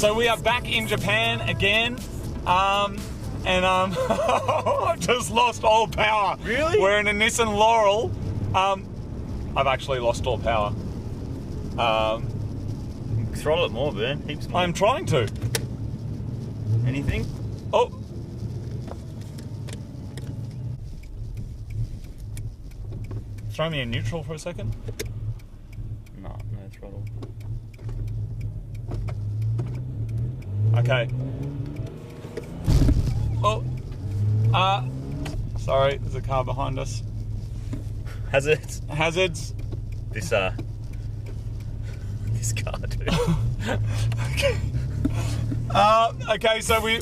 So we are back in Japan again, and I've just lost all power. Really? We're in a Nissan Laurel. I've actually lost all power. Throttle it more, Vern. Heaps more. I'm trying to. Anything? Oh. Throw me in neutral for a second. No throttle. Okay. Oh. Sorry, there's a car behind us. Hazards. Hazards. This car, dude. Okay. Okay, so we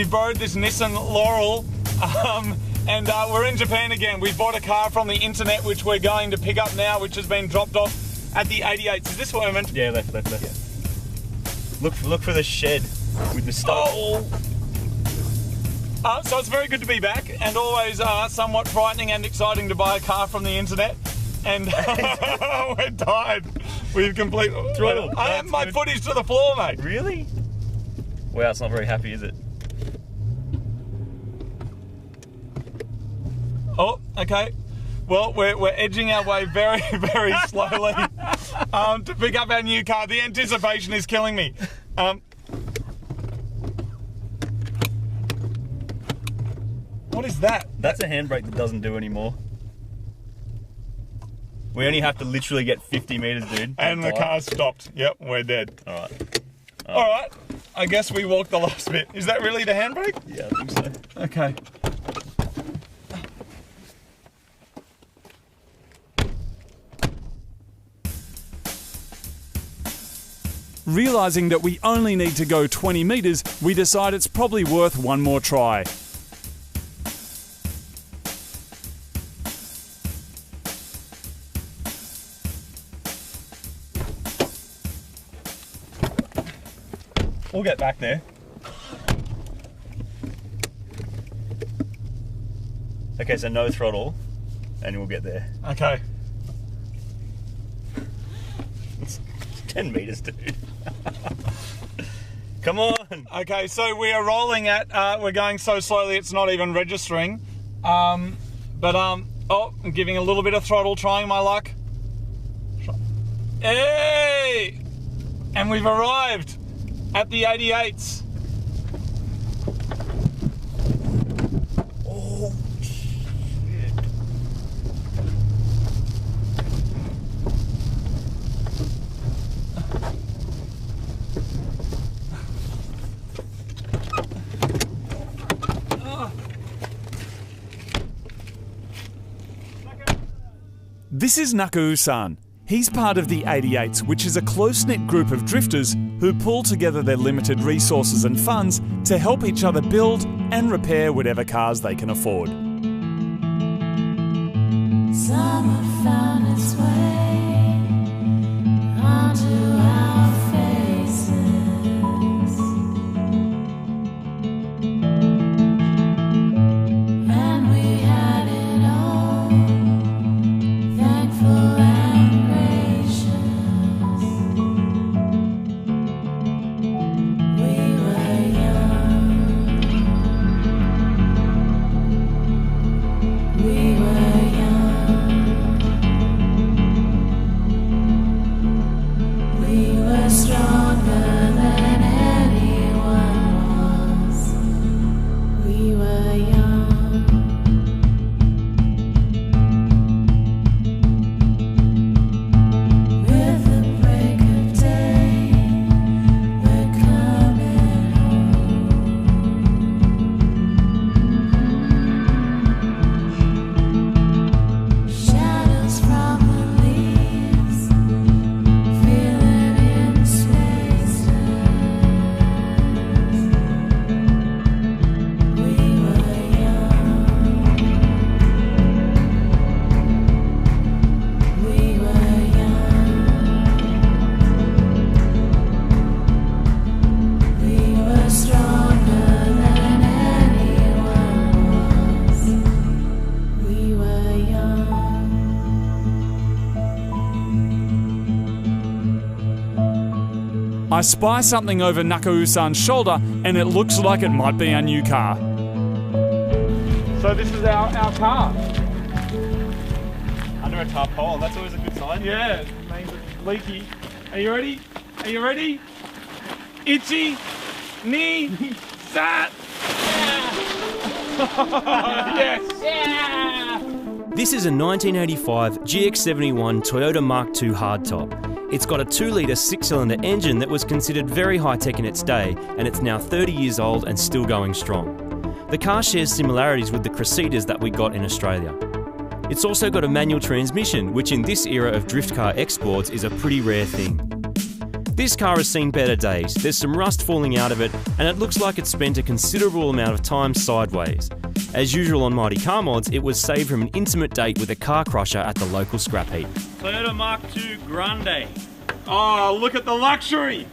borrowed this Nissan Laurel, and we're in Japan again. We bought a car from the internet, which we're going to pick up now, which has been dropped off at the 88. Is this what I meant? Yeah, left. Yeah. Look for the shed with the stuff. Oh. So it's very good to be back, and always somewhat frightening and exciting to buy a car from the internet. And we're tired. We've completely throttle. My foot is to the floor, mate. Really? Wow, it's not very happy, is it? Oh, okay. Well, we're edging our way very, very slowly to pick up our new car. The anticipation is killing me. What is that? That's a handbrake that doesn't do anymore. We only have to literally get 50 metres, dude. And the car stopped. Yep, we're dead. Alright. Alright, I guess we walked the last bit. Is that really the handbrake? Yeah, I think so. Okay. Realising that we only need to go 20 metres, we decide it's probably worth one more try. We'll get back there. Okay, so no throttle, and we'll get there. Okay. It's 10 metres, dude. Come on. Okay, so we are rolling at, we're going so slowly it's not even registering. Oh, I'm giving a little bit of throttle, trying my luck. Hey! And we've arrived at the 88s. Oh, shit. This is Nakau-san. He's part of the 88s, which is a close-knit group of drifters who pull together their limited resources and funds to help each other build and repair whatever cars they can afford. Summer found its way onto our faces, and we had it all, thankful and gracious. We were young, we were young. I spy something over Nakao-san's shoulder and it looks like it might be our new car. So this is our car. Under a tarpaulin, that's always a good sign. Yeah, it means it's leaky. Are you ready? Are you ready? Itchy, knee, sat. Yes. Yeah! This is a 1985 GX71 Toyota Mark II hardtop. It's got a 2-litre 6-cylinder engine that was considered very high-tech in its day, and it's now 30 years old and still going strong. The car shares similarities with the Cressidas that we got in Australia. It's also got a manual transmission, which in this era of drift car exports is a pretty rare thing. This car has seen better days. There's some rust falling out of it, and it looks like it's spent a considerable amount of time sideways. As usual on Mighty Car Mods, it was saved from an intimate date with a car crusher at the local scrap heap. Toyota Mark II Grande. Oh, look at the luxury.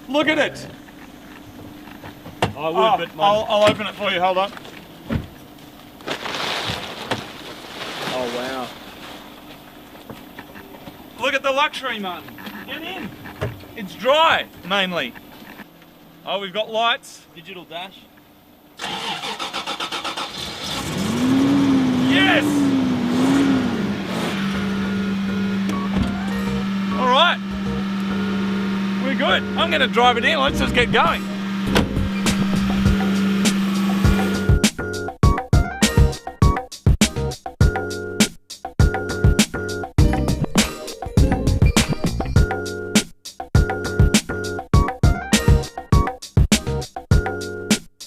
Look at it. I would, but I'll open it for you, hold on. oh wow. Look at the luxury, Martin. Get in. It's dry, mainly. Oh, we've got lights. Digital dash. Yes! All right. We're good. I'm going to drive it in. Let's just get going.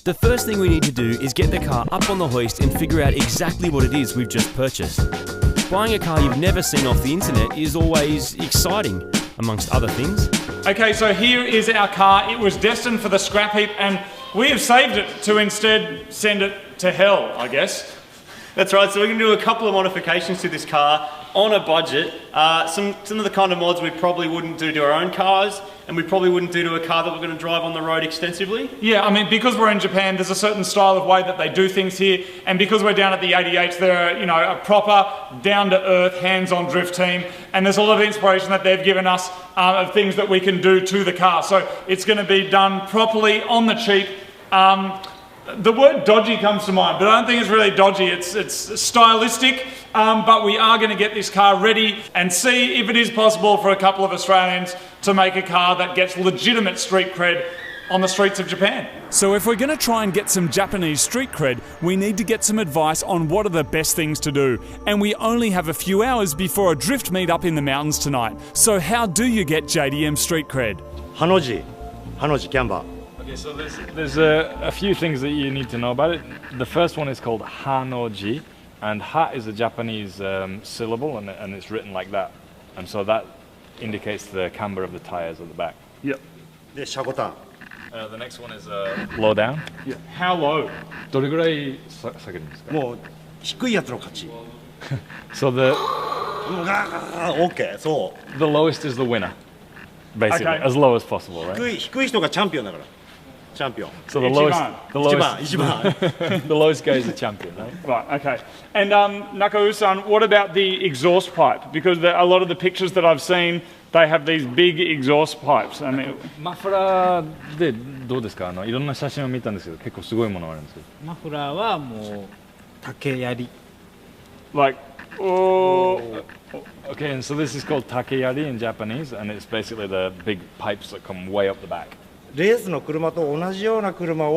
The first thing we need to do is get the car up on the hoist and figure out exactly what it is we've just purchased. Buying a car you've never seen off the internet is always exciting, amongst other things. Okay, so here is our car. It was destined for the scrap heap and we have saved it to instead send it to hell, I guess. That's right, so we're going to do a couple of modifications to this car on a budget. Some of the kind of mods we probably wouldn't do to our own cars, and we probably wouldn't do to a car that we're going to drive on the road extensively. Yeah, I mean, because we're in Japan, there's a certain style of way that they do things here, and because we're down at the 88s, they're a proper, down-to-earth, hands-on drift team, and there's a lot of inspiration that they've given us of things that we can do to the car. So it's going to be done properly, on the cheap. The word dodgy comes to mind, but I don't think it's really dodgy. It's stylistic, but we are going to get this car ready and see if it is possible for a couple of Australians to make a car that gets legitimate street cred on the streets of Japan. So if we're going to try and get some Japanese street cred, we need to get some advice on what are the best things to do. And we only have a few hours before a drift meet up in the mountains tonight. So how do you get JDM street cred? Hanoji Canva. Okay, so there's a few things that you need to know about it. The first one is called Hanoji, and Ha is a Japanese syllable, and it's written like that. And so that indicates the camber of the tires at the back. Yep. で、シャコタン。 The next one is low down. Yeah. How low? どれぐらい下げるんですか? もう低いやつの勝ち。 So the OK、そう。 the lowest is the winner, basically, Okay. as low as possible, right? 低い人がチャンピオンだから。チャンピオン。 So the lowest, the 一番。 the lowest guy is the champion, right? Right, okay. And Nakao-san, what about the exhaust pipe? Because a lot of the pictures that I've seen, they have these big exhaust pipes. I mean, マフラーでどうですか？いろんな写真を見たんですけど、結構すごいものがあるんですけど。マフラーはもう竹槍 like, oh, Okay, and so this is called takeyari in Japanese, and it's basically the big pipes that come way up the back. レースの車と同じような車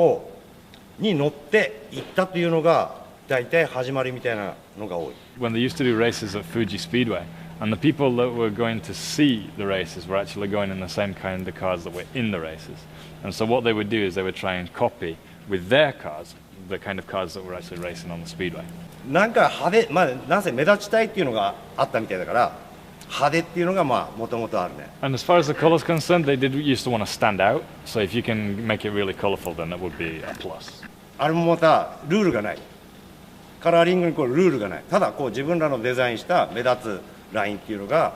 に乗って行ったというのが大体始まりみたいなのが多い。 When they used to do races at Fuji Speedway, and the people that were going to see the races were actually going in the same kind of cars that were in the races. And so what they would do is they would try and copy with their cars the kind of cars that were actually racing on the speedway. なんか派手、なんせ目立ちたいっていうのがあったみたいだから派手っていうのがもともとあるね。 And as far as the color is concerned, they used to want to stand out. So if you can make it really colorful, then that would be a plus. あれもまたルールがない。カラーリングにルールがない。ただ自分らのデザインした目立つラインっていうのが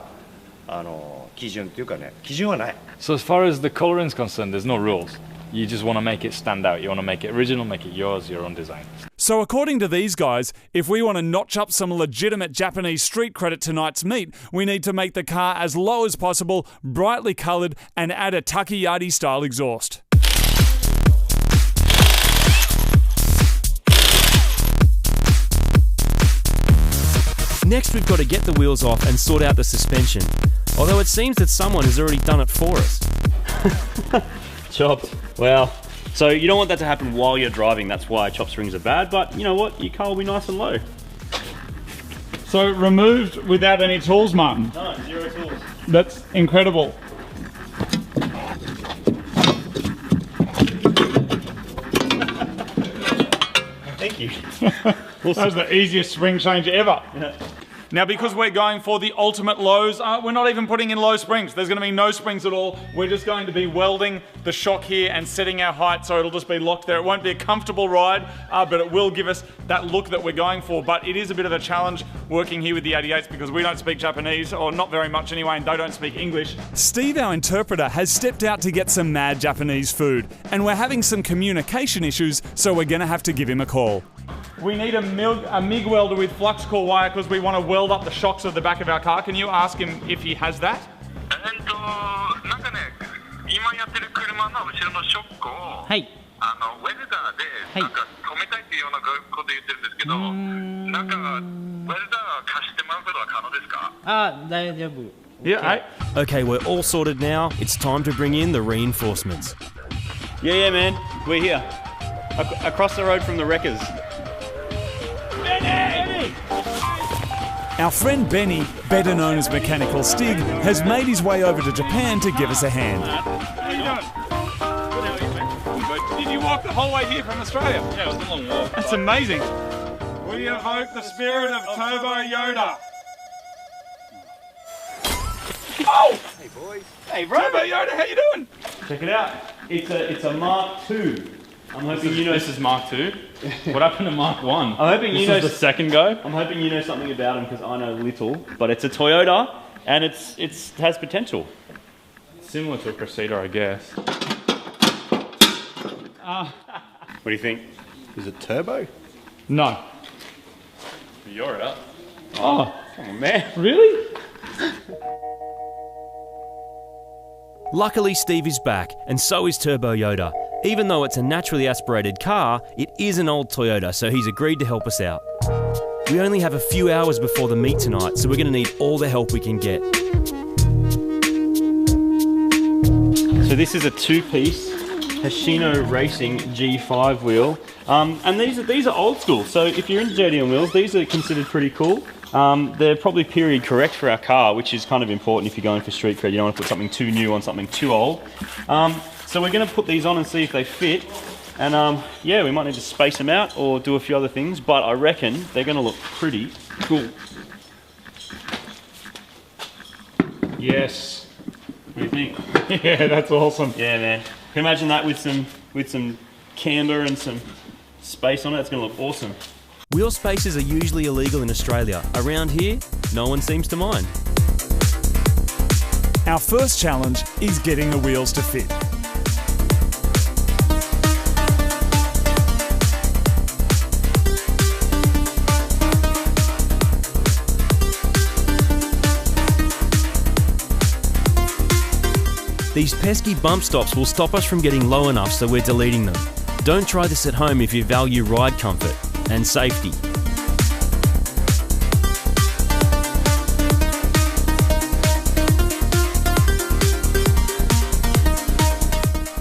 基準っていうかね、基準はない。 So as far as the coloring is concerned, there's no rules. You just want to make it stand out. You want to make it original, make it yours, your own design. So according to these guys, if we want to notch up some legitimate Japanese street cred at tonight's meet, we need to make the car as low as possible, brightly coloured, and add a takoyaki style exhaust. Next, we've got to get the wheels off and sort out the suspension. Although it seems that someone has already done it for us. Chopped. Well, so you don't want that to happen while you're driving. That's why chop springs are bad. But you know what? Your car will be nice and low. So removed without any tools, Martin? No, 0 tools. That's incredible. Thank you. That was the easiest spring change ever. Yeah. Now, because we're going for the ultimate lows, we're not even putting in low springs. There's going to be no springs at all. We're just going to be welding the shock here and setting our height so it'll just be locked there. It won't be a comfortable ride, but it will give us that look that we're going for. But it is a bit of a challenge working here with the 88s because we don't speak Japanese, or not very much anyway, and they don't speak English. Steve, our interpreter, has stepped out to get some mad Japanese food, and we're having some communication issues, so we're going to have to give him a call. We need a MIG welder with flux core wire because we want to weld up the shocks of the back of our car. Can you ask him if he has that? なんかね、今やってる車の後ろのショックを、はい。ウェルダーでなんか止めたいっていうようなこと言ってるんですけど、なんかウェルダー貸してもらうことは可能ですか？あ、大丈夫。Yeah, Okay, we're all sorted now. It's time to bring in the reinforcements. Yeah, man. We're here. Across the road from the wreckers. Our friend Benny, better known as Mechanical Stig, has made his way over to Japan to give us a hand. How you doing? Good, how are you, man? Did you walk the whole way here from Australia? Yeah, it was a long walk. That's amazing. We evoke the spirit of Turbo Yoda. Oh! Hey, boys. Hey, bro. Turbo Yoda, how you doing? Check it out. It's a Mark II. I'm hoping you know. This is Mark II. What happened to Mark 1? I'm hoping you know. This is the second go. I'm hoping you know something about him because I know little. But it's a Toyota, and it has potential. Similar to a Crusader, I guess. What do you think? Is it turbo? No. You're up. Oh, Come on, man. really? Luckily, Steve is back, and so is Turbo Yoda. Even though it's a naturally aspirated car, it is an old Toyota, so he's agreed to help us out. We only have a few hours before the meet tonight, so we're going to need all the help we can get. So this is a two-piece Hoshino Racing G5 wheel, and these are old school. So if you're into JDM wheels, these are considered pretty cool. They're probably period correct for our car, which is kind of important if you're going for street cred. You don't want to put something too new on something too old. So we're going to put these on and see if they fit. And yeah, we might need to space them out or do a few other things, but I reckon they're going to look pretty cool. Yes. What do you think? Yeah, that's awesome. Yeah, man. Can you imagine that with some camber and some space on it? It's going to look awesome. Wheel spaces are usually illegal in Australia. Around here, no one seems to mind. Our first challenge is getting the wheels to fit. These pesky bump stops will stop us from getting low enough, so we're deleting them. Don't try this at home if you value ride comfort and safety.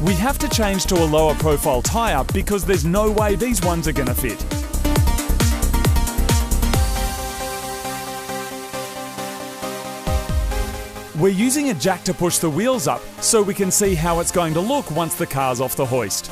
We have to change to a lower profile tyre because there's no way these ones are going to fit. We're using a jack to push the wheels up so we can see how it's going to look once the car's off the hoist.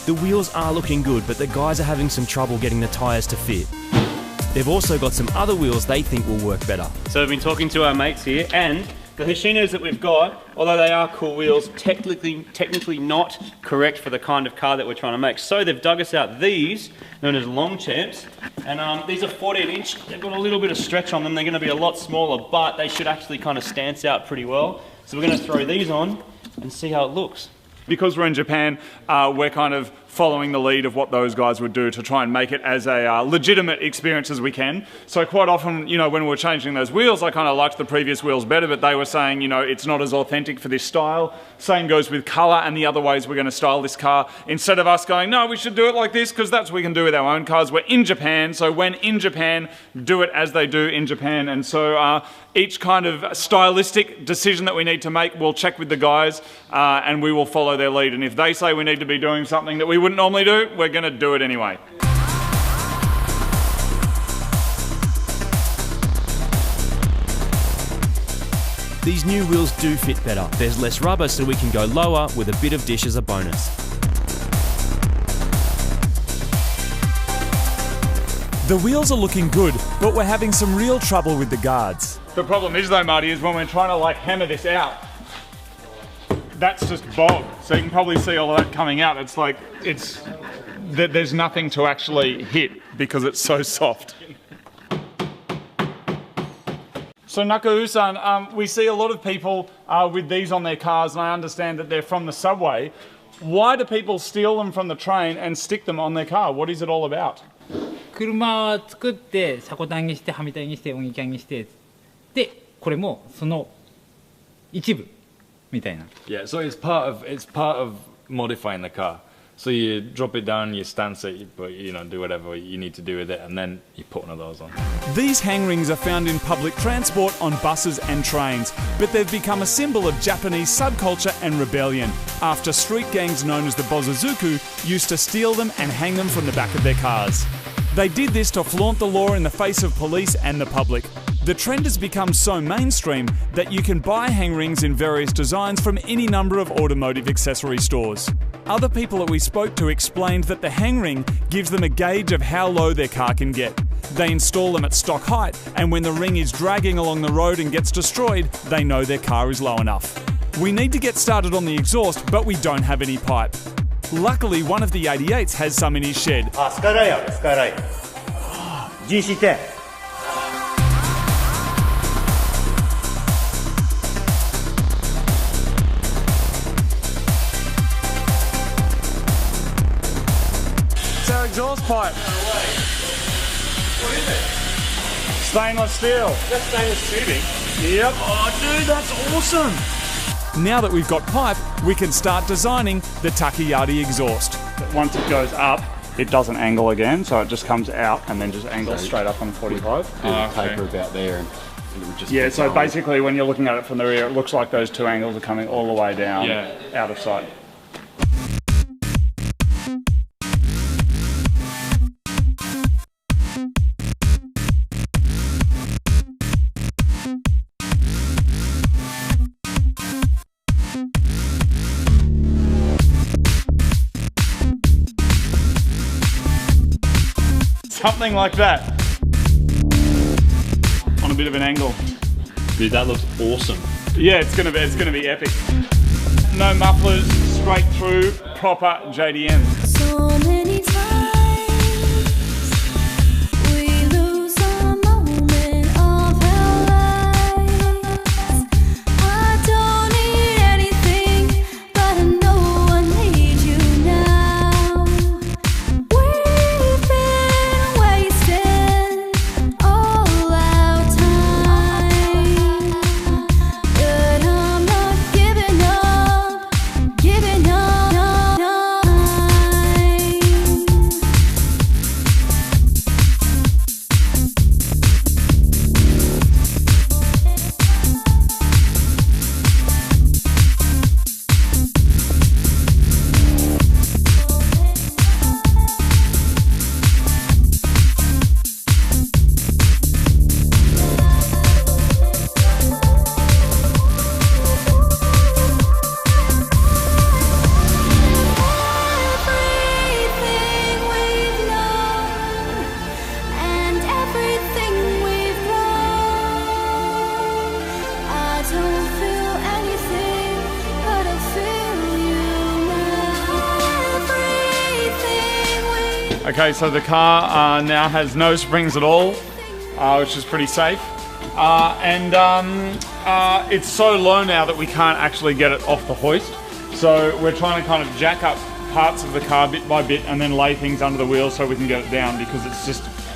The wheels are looking good, but the guys are having some trouble getting the tyres to fit. They've also got some other wheels they think will work better. So we've been talking to our mates here, and The Hoshinos that we've got, although they are cool wheels, technically not correct for the kind of car that we're trying to make. So they've dug us out these, known as long champs, and these are 14-inch. They've got a little bit of stretch on them. They're going to be a lot smaller, but they should actually kind of stance out pretty well. So we're going to throw these on and see how it looks. Because we're in Japan, we're kind of following the lead of what those guys would do to try and make it as a legitimate experience as we can. So quite often, you know, when we were changing those wheels, I kind of liked the previous wheels better, but they were saying, you know, it's not as authentic for this style. Same goes with colour and the other ways we're going to style this car. Instead of us going, no, we should do it like this, because that's what we can do with our own cars. We're in Japan, so when in Japan, do it as they do in Japan. And so each kind of stylistic decision that we need to make, we'll check with the guys and we will follow their lead. And if they say we need to be doing something that we wouldn't normally do, we're going to do it anyway. These new wheels do fit better. There's less rubber, so we can go lower with a bit of dish as a bonus. The wheels are looking good, but we're having some real trouble with the guards. The problem is though, Marty, is when we're trying to like hammer this out, that's just bog. So you can probably see all of that coming out. It's like, there's nothing to actually hit because it's so soft. So Nakau-san, we see a lot of people with these on their cars, and I understand that they're from the subway. Why do people steal them from the train and stick them on their car? What is it all about? 車を作って車庫端にしてはみ台にして音響にしてでこれもその一部みたいな。 Yeah, so it's part of modifying the car. So you drop it down, you stance it, but you know, do whatever you need to do with it, and then you put one of those on. These hang rings are found in public transport on buses and trains, but they've become a symbol of Japanese subculture and rebellion, after street gangs known as the Bozazuku used to steal them and hang them from the back of their cars. They did this to flaunt the law in the face of police and the public. The trend has become so mainstream that you can buy hang rings in various designs from any number of automotive accessory stores. Other people that we spoke to explained that the hang ring gives them a gauge of how low their car can get. They install them at stock height, and when the ring is dragging along the road and gets destroyed, they know their car is low enough. We need to get started on the exhaust, but we don't have any pipe. Luckily, one of the 88s has some in his shed. Skyline ある、スカイライン。GC10。It's our exhaust pipe. What is it? Stainless steel. That's stainless tubing. Yep. Oh, dude, that's awesome. Now that we've got pipe, we can start designing the Takayati exhaust. Once it goes up, it doesn't angle again, so it just comes out and then just angles straight up on 45. Taper about there, and it would just Yeah, so basically when you're looking at it from the rear, it looks like those two angles are coming all the way down, out of sight. Something like that. On a bit of an angle. Dude, that looks awesome. Yeah, it's gonna be epic. No mufflers, straight through, proper JDM. So many times we lose a moment of our lives. I don't need anything, but I know I need you now. We've been wasting all our time, but I'm not giving up. Okay, so the car now has no springs at all, which is pretty safe. It's so low now that we can't actually get it off the hoist. So we're trying to kind of jack up parts of the car bit by bit and then lay things under the wheel so we can get it down, because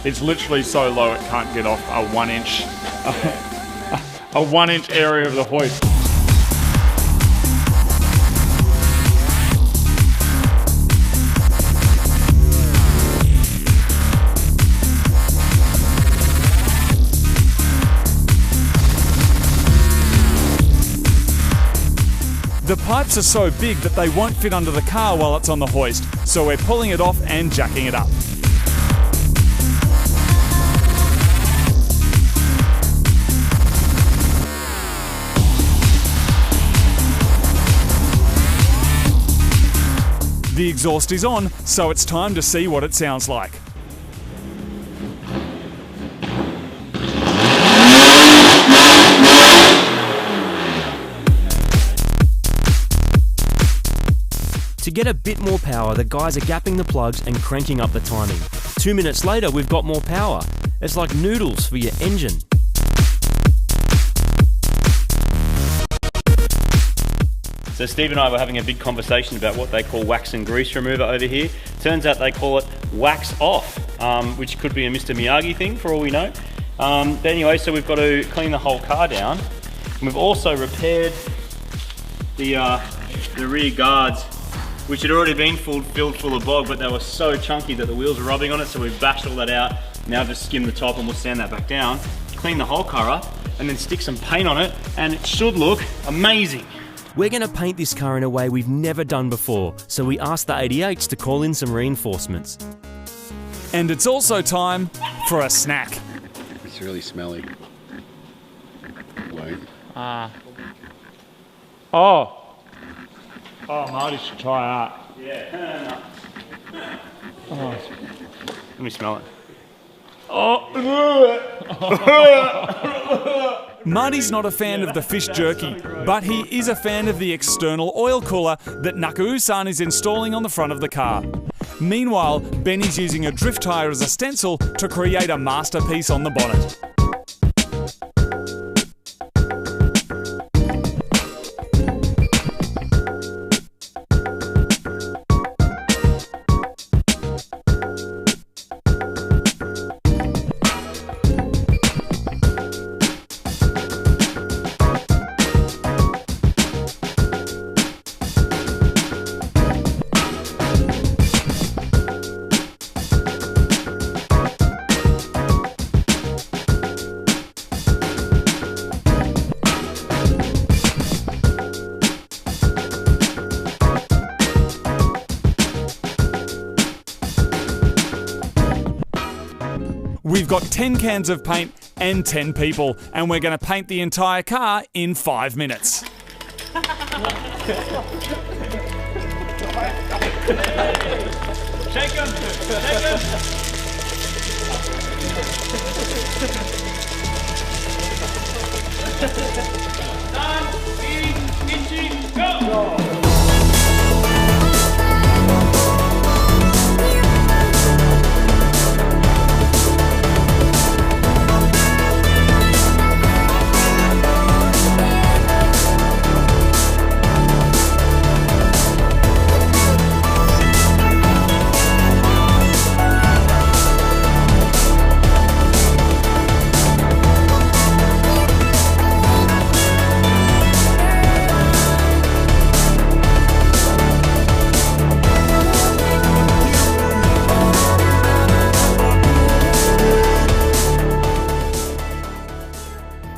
it's literally so low it can't get off a 1 inch a 1 inch area of the hoist. The pipes are so big that they won't fit under the car while it's on the hoist, so we're pulling it off and jacking it up. The exhaust is on, so it's time to see what it sounds like. To get a bit more power, the guys are gapping the plugs and cranking up the timing. 2 minutes later, we've got more power. It's like noodles for your engine. So Steve and I were having a big conversation about what they call wax and grease remover over here. Turns out they call it wax off, which could be a Mr. Miyagi thing for all we know. But anyway, so we've got to clean the whole car down. And we've also repaired the rear guards, which had already been filled full of bog, but they were so chunky that the wheels were rubbing on it, so we've bashed all that out. Now just skim the top and we'll sand that back down, clean the whole car up, and then stick some paint on it, and it should look amazing. We're going to paint this car in a way we've never done before, so we asked the 88s to call in some reinforcements. And it's also time for a snack. It's really smelly. Wait. Oh, Marty should try that. Yeah. Let me smell it. Marty's not a fan of the fish jerky, but he is a fan of the external oil cooler that Nakau-san is installing on the front of the car. Meanwhile, Benny's using a drift tyre as a stencil to create a masterpiece on the bonnet. We've got 10 cans of paint and 10 people, and we're going to paint the entire car in 5 minutes. Shake him! Go!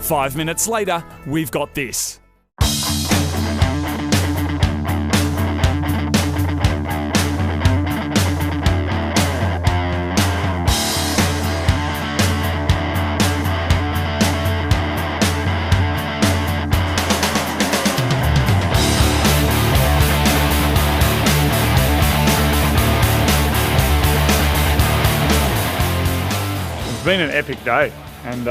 5 minutes later, we've got this. It's been an epic day, and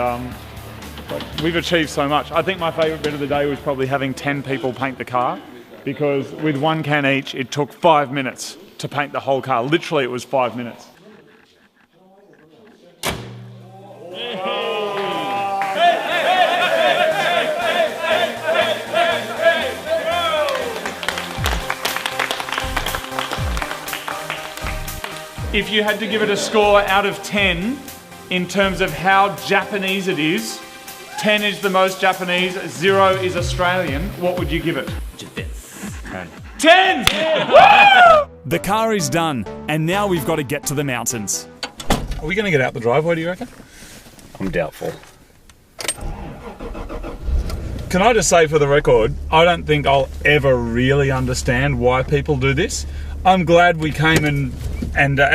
we've achieved so much. I think my favourite bit of the day was probably having 10 people paint the car, because with 1 can each, it took 5 minutes to paint the whole car. Literally, it was 5 minutes. if you had to give it a score out of 10 in terms of how Japanese it is, 10 is the most Japanese, 0 is Australian, what would you give it? 10! Woo! The car is done, and now we've got to get to the mountains. Are we going to get out the driveway, do you reckon? I'm doubtful. Can I just say for the record, I don't think I'll ever really understand why people do this. I'm glad we came and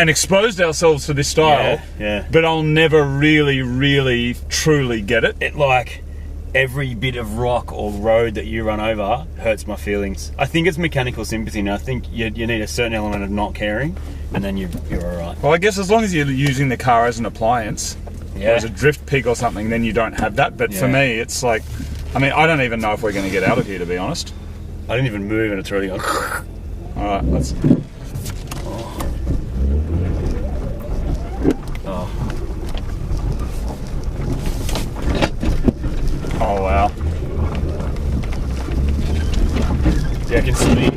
exposed ourselves to this style, Yeah. but I'll never really, truly get it. It like every bit of rock or road that you run over hurts my feelings. I think it's mechanical sympathy, and I think you need a certain element of not caring, and then you're all right. Well, I guess as long as you're using the car as an appliance, or as a drift pig or something, then you don't have that. But for me, it's like, I mean, I don't even know if we're going to get out of here, to be honest. I didn't even move, and it's already gone. All right, let's. Oh wow. Yeah, I can see.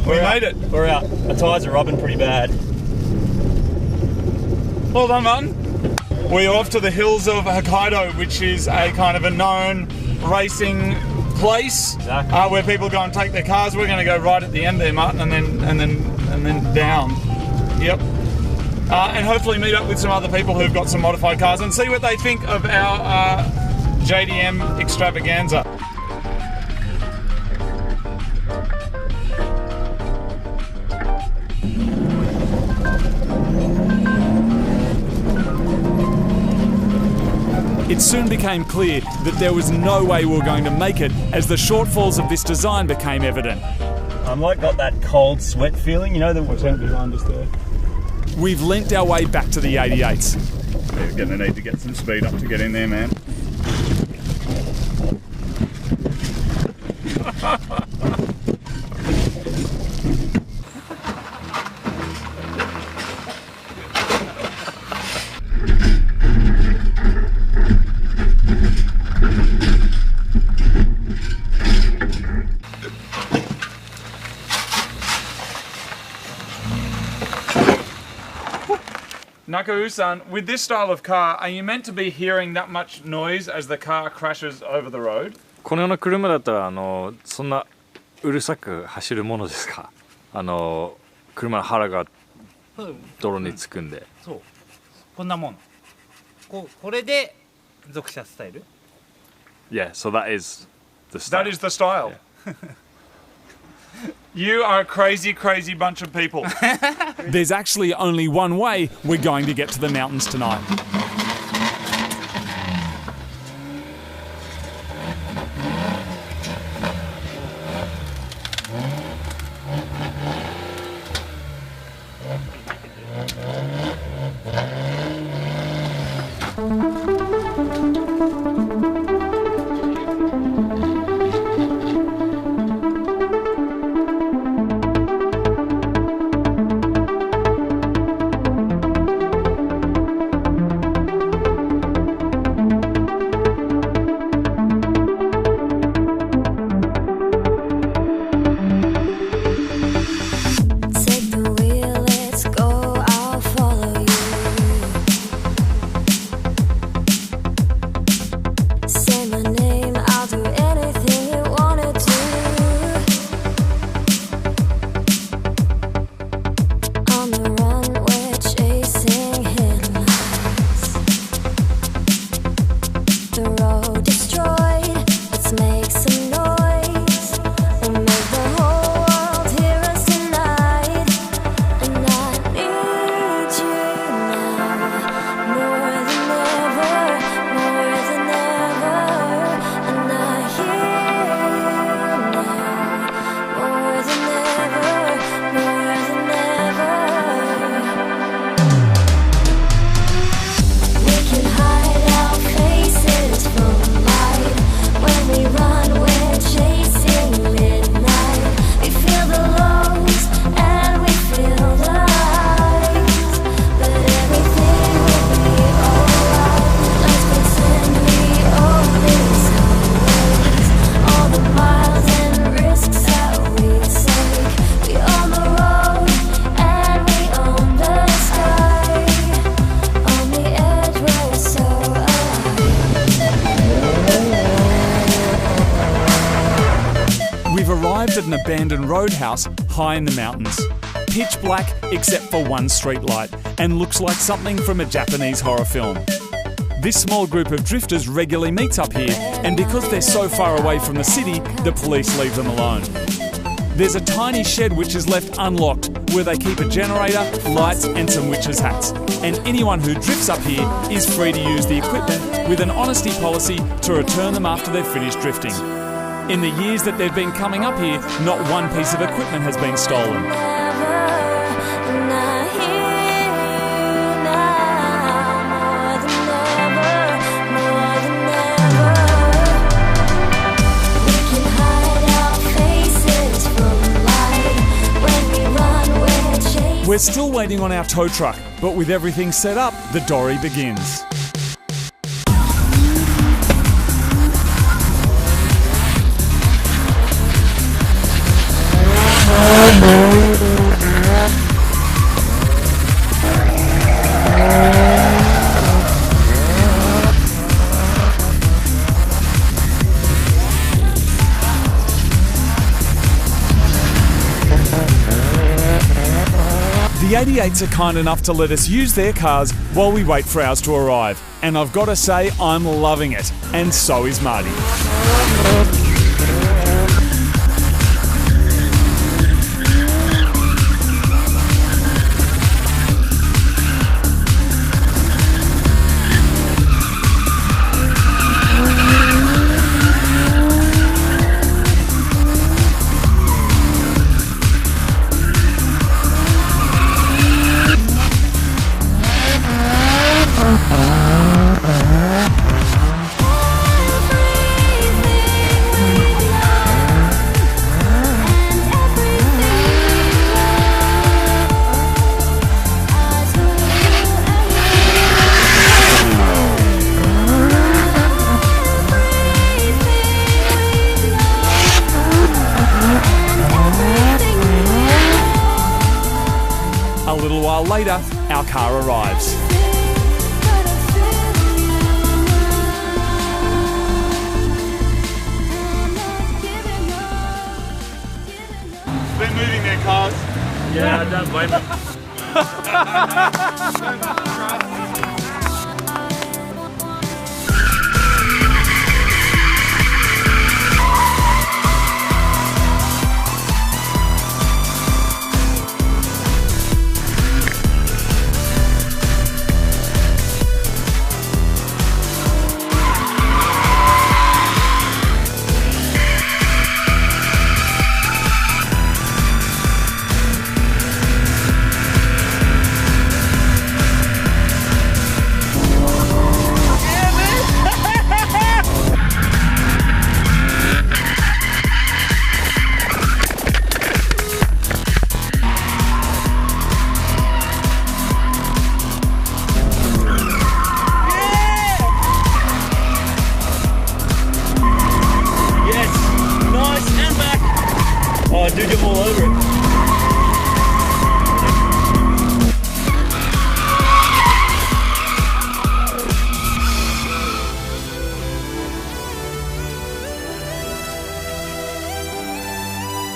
We made it. We're out. The tyres are rubbing pretty bad. Well done, Martin. We're off to the hills of Hokkaido, which is a kind of a known racing place where people go and take their cars. We're going to go right at the end there, Martin, and then down. Yep. And hopefully meet up with some other people who've got some modified cars and see what they think of our JDM extravaganza. It soon became clear that there was no way we were going to make it as the shortfalls of this design became evident. I'm like got that cold sweat feeling, you know, the What's behind us there? We've lent our way back to the 88s. We're going to need to get some speed up to get in there, man. Nakau-san, with this style of car, are you meant to be hearing that much noise as the car crashes over the road? このような車だったらそんなうるさく走るものですか？車の腹が泥につくんで。そう。こんなもん。これで属車スタイル？ Yeah, so that is the style. That is the style. Yeah. You are a crazy, crazy bunch of people. There's actually only one way we're going to get to the mountains tonight. Take the wheel, let's go, I'll follow you. arrived at an abandoned roadhouse high in the mountains. Pitch black except for one street light, and looks like something from a Japanese horror film. This small group of drifters regularly meets up here, and because they're so far away from the city, the police leave them alone. There's a tiny shed which is left unlocked, where they keep a generator, lights and some witches' hats. And anyone who drifts up here is free to use the equipment with an honesty policy to return them after they've finished drifting. In the years that they've been coming up here, not one piece of equipment has been stolen. We're still waiting on our tow truck, but with everything set up, the dory begins. The 88s are kind enough to let us use their cars while we wait for ours to arrive. And I've got to say, I'm loving it. And so is Marty. A little while later, our car arrives. They're moving their cars. Yeah, I don't blame them. Oh, dude, you're all over it.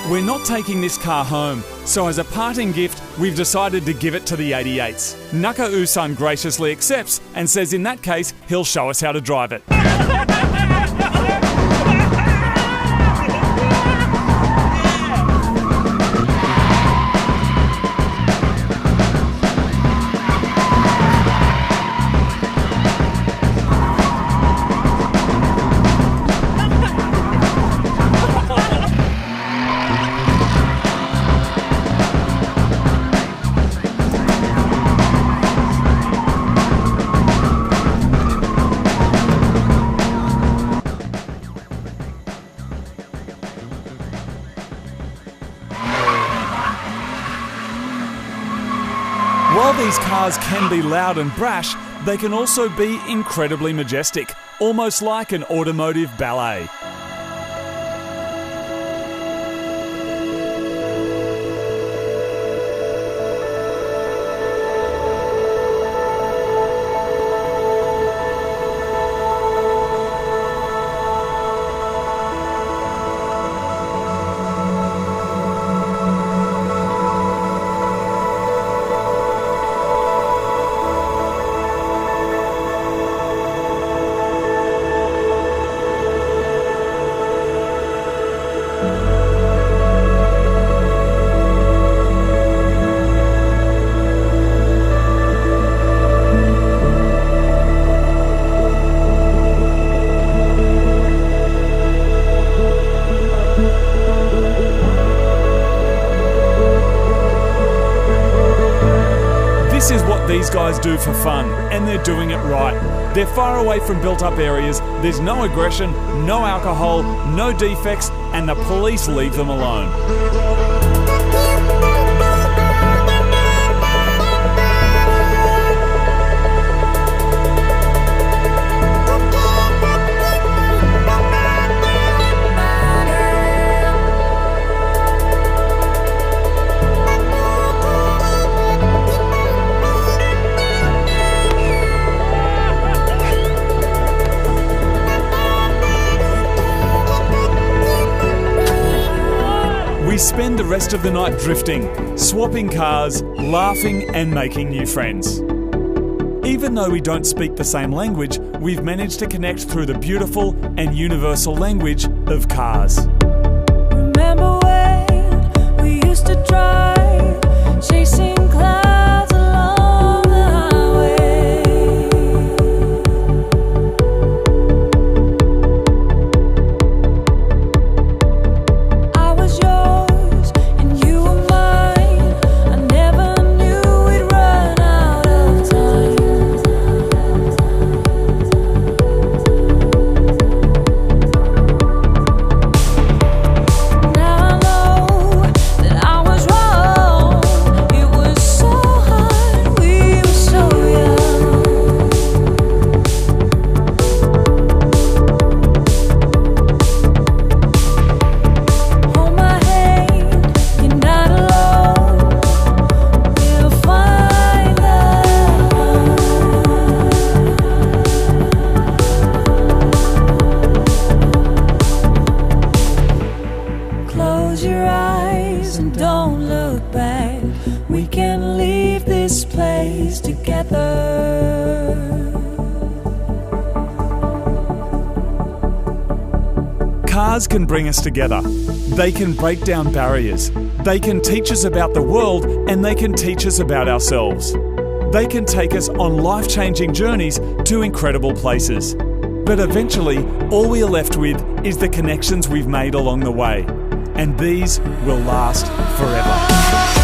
We're not taking this car home, so as a parting gift, we've decided to give it to the 88s. Naka-Usan graciously accepts and says in that case, he'll show us how to drive it. While these cars can be loud and brash, they can also be incredibly majestic, almost like an automotive ballet. these guys do for fun, and they're doing it right. They're far away from built-up areas, there's no aggression, no alcohol, no defects, and the police leave them alone. We spend the rest of the night drifting, swapping cars, laughing and making new friends. Even though we don't speak the same language, we've managed to connect through the beautiful and universal language of cars. Remember when we used to drive, chasing clouds along the highway? I was yours and you were mine. I never knew we'd run out of time. Now I know that I was wrong. It was so hard, we were so young. Hold my hand, you're not alone. We'll find a home. Close your eyes and don't look back. We can leave this place together. Cars can bring us together. They can break down barriers. They can teach us about the world, and they can teach us about ourselves. They can take us on life-changing journeys to incredible places. But eventually, all we are left with is the connections we've made along the way. And these will last forever.